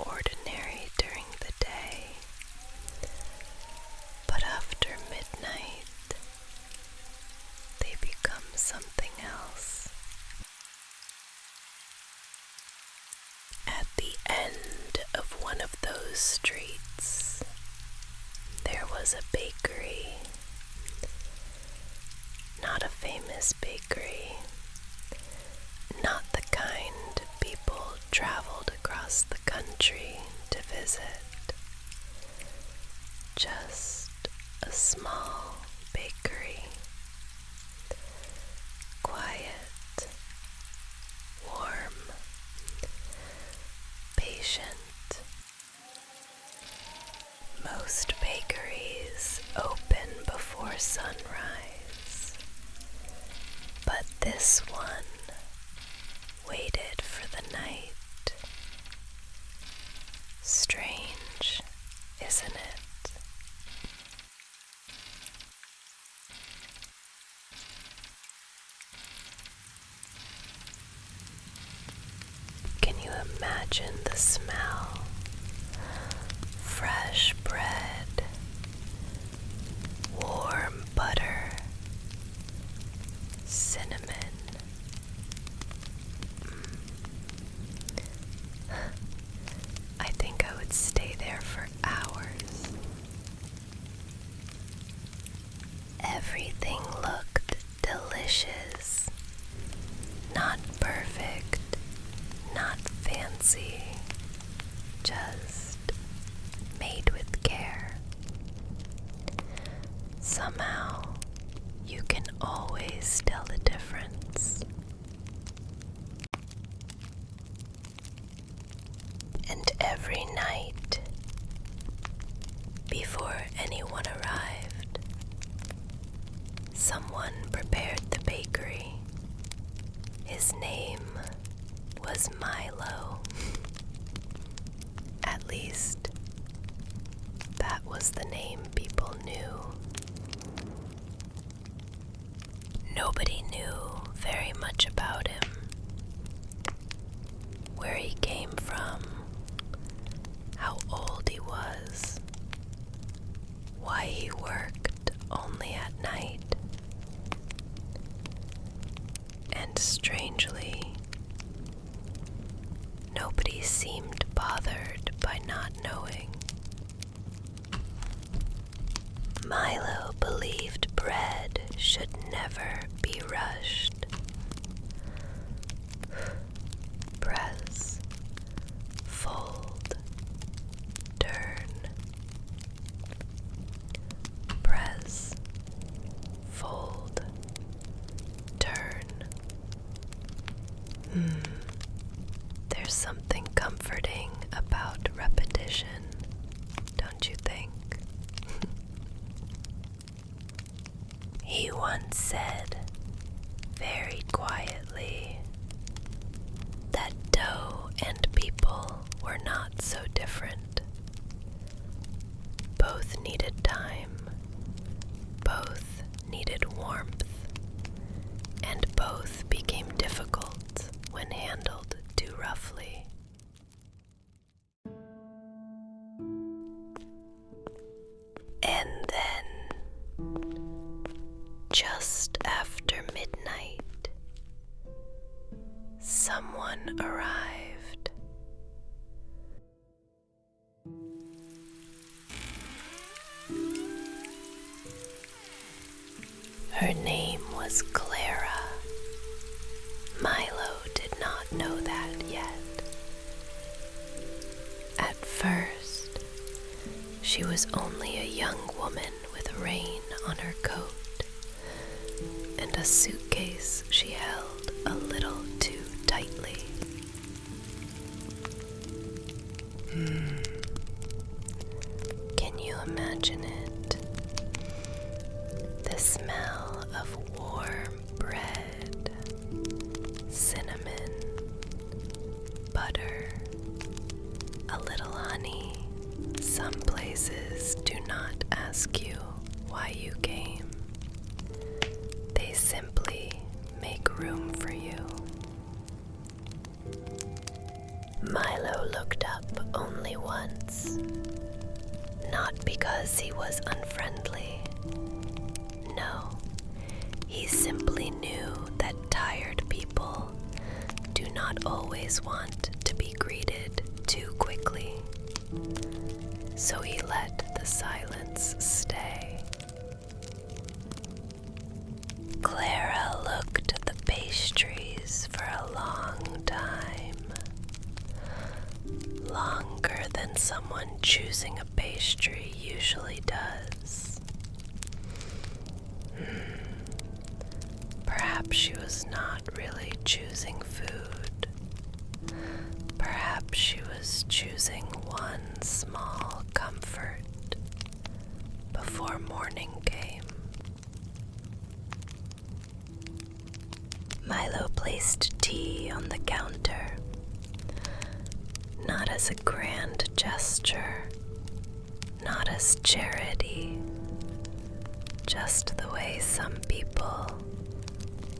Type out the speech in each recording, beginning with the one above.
ordinary during the day, but after midnight, they become something else. At the end of one of those streets, there was a bakery. Not a famous bakery, not the kind people traveled across the country to visit. Just a small bakery. Quiet, warm, patient. Most bakeries open before sunrise, but this one waited for the night. Strange, isn't it? Can you imagine the smell? Fresh bread, warm butter, cinnamon. I think I would stay there for hours. Everything looked delicious. Not perfect, not fancy, just made with care. Somehow, you can always tell the difference. And every night, before anyone arrived, someone prepared the bakery. His name was Milo. At least, that was the name people knew. Nobody knew very much about him, where he came from, how old he was, why he worked only at night. And strangely, nobody seemed bothered by not knowing. Milo believed bread should never be rushed. Press, fold, turn. Press, fold, turn. There's something comforting about repetition, don't you think? He once said, very quietly, that dough and people were not so different. Both needed time, both needed warmth, and both became difficult when handled too roughly. And then, just after midnight, someone arrived. Her name was Clara. Milo did not know that yet. At first, she was only a young woman with rain on her coat and a suitcase she held a little too tightly. Can you imagine it? The smell of warm bread, cinnamon, butter, a little honey. Some places do not ask you why you came. They simply make room for you. Milo looked up only once, not because he was unfriendly. No, he simply knew that tired people do not always want to be greeted too quickly. So he let the silence stay. Clara looked at the pastries for a long time. Longer than someone choosing a pastry usually does. Perhaps she was not really choosing food. Perhaps she was choosing one small comfort before morning came. Milo placed tea on the counter, not as a grand gesture, not as charity, just the way some people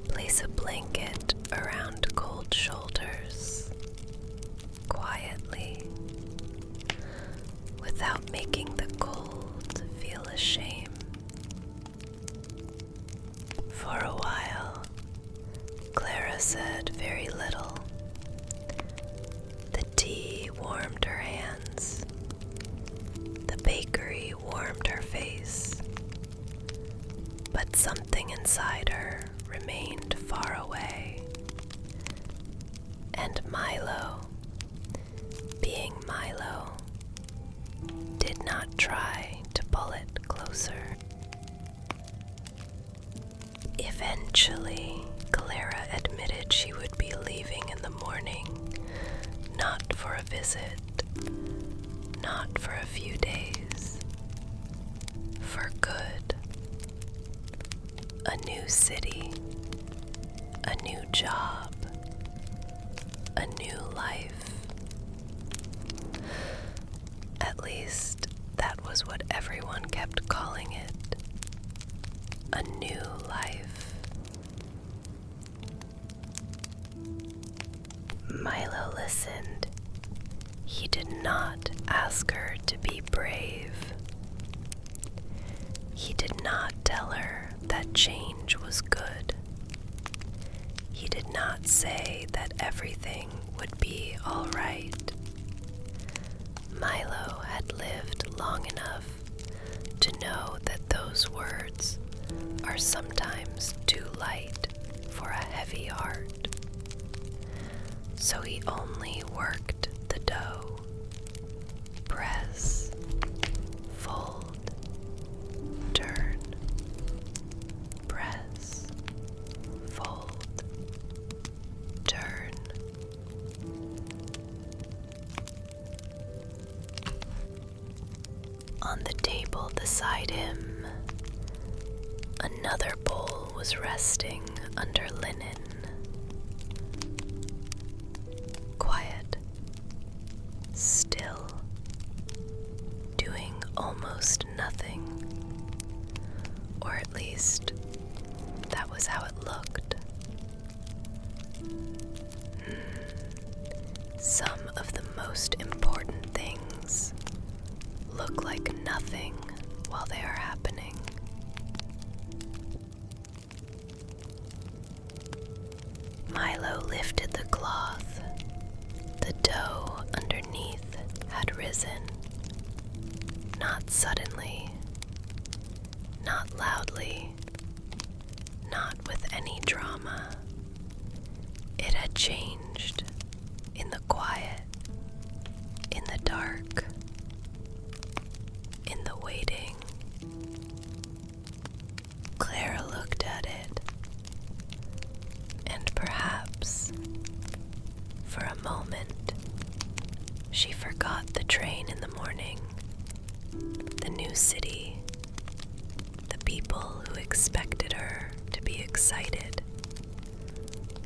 place a blanket around cold shoulders, quietly, without making the cold feel a shame. For a while, Clara said very little. The tea warmed her hands. The bakery warmed her face. But something inside her remained far away. And Milo, being Milo, did not try to pull it closer. Eventually, Clara admitted she would be leaving in the morning, not for a visit, not for a few days, for good. A new city, a new job, a new life. At least that was what everyone kept calling it. A new life. Milo listened. He did not ask her to be brave. He did not tell her that change was good. He did not say that everything would be all right. Milo had lived long enough to know that those words are sometimes too light for a heavy heart. So he only worked the dough. Press, fold, turn, press, fold, turn. On the table beside him, another bowl was resting under linen. Quiet, still, doing almost nothing. Or at least, that was how it looked. Some of the most important things look like nothing while they are happening. Milo lifted the cloth. The dough underneath had risen. Not suddenly, not loudly, not with any drama. It had changed in the quiet, in the dark, in the waiting. Clara looked at it, and perhaps, for a moment, she forgot the train in the morning, the new city, the people who expected her to be excited.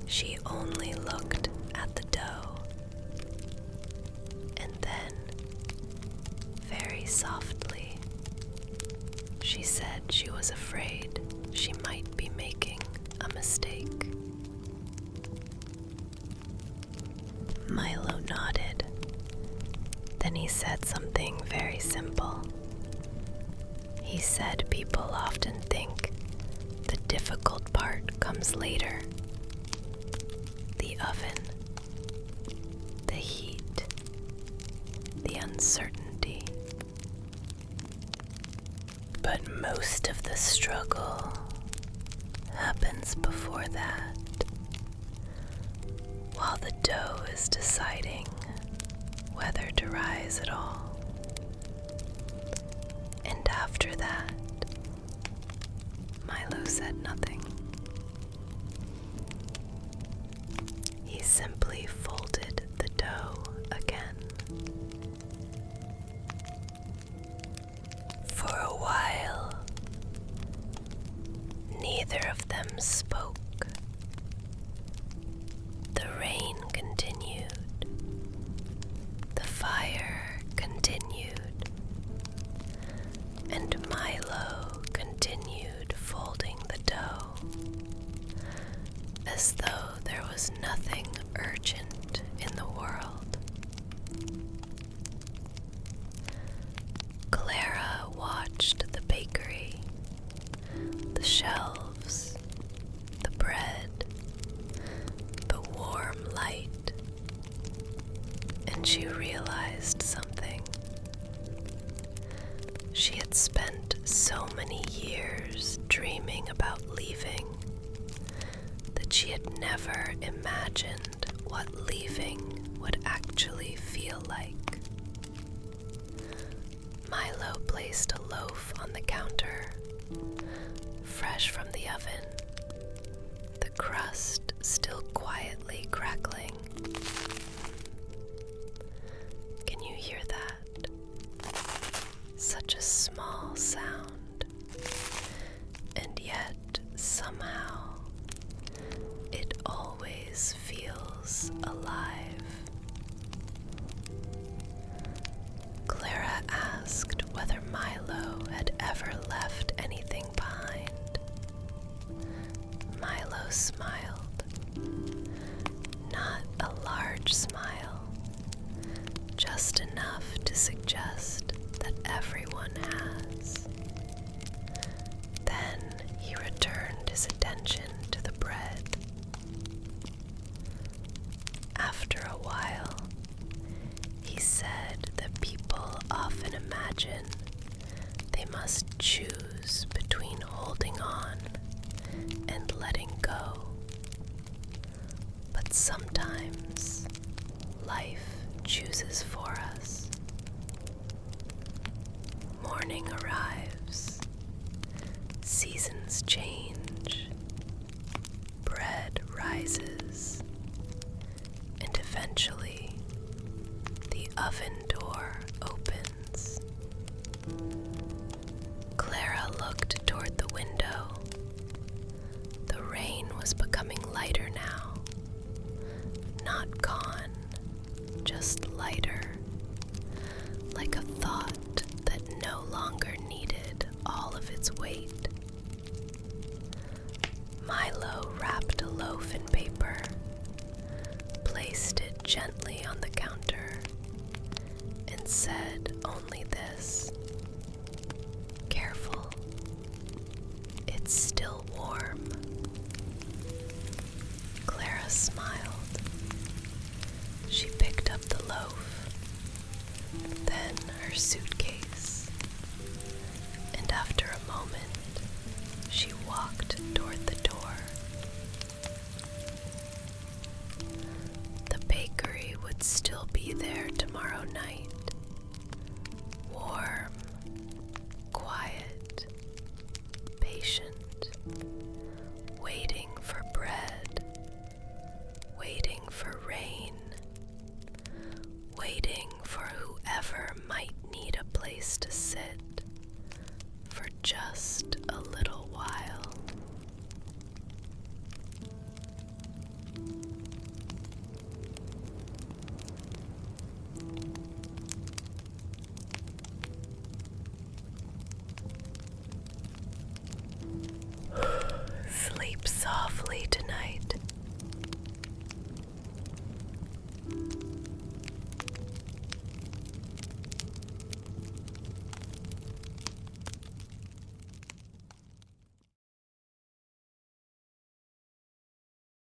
She only looked at the dough, and then, very softly, she said she was afraid she might be making a mistake. Milo nodded. Then he said something very simple. He said people often think the difficult part comes later. The oven, the heat, the uncertainty. But most of the struggle happens before that, while the dough is deciding whether to rise at all. And after that, Milo said nothing. He simply folded the dough again. For a while, neither of them spoke. The rain continued. The fire continued. And Milo continued folding the dough, as though there was nothing urgent in the world. Clara watched the bakery, the shelves, the bread, the warm light, and she realized something. She had spent so many years dreaming about leaving that she had never imagined what leaving would actually feel like. Milo placed a loaf on the counter, fresh from the oven, the crust still quietly crackling. Can you hear that? Such a small sound, and yet somehow it always feels alive. Clara asked whether Milo had ever left anything behind. Milo smiled. Not a large smile, just enough to suggest that everyone has. Then he returned his attention to the bread. After a while, he said that people often imagine they must choose between holding on and letting go. But sometimes life chooses for us. Morning arrives, seasons change, bread rises, and eventually the oven door opens. Clara looked toward the window. The rain was becoming lighter now. Not gone, just lighter, like a thought that no longer needed all of its weight. Milo wrapped a loaf in paper, placed it gently on the counter, and said only this: "Careful, it's still warm." Clara smiled. She picked up the loaf, then her suitcase, and after a moment, she walked toward the door. The bakery would still be there tomorrow night.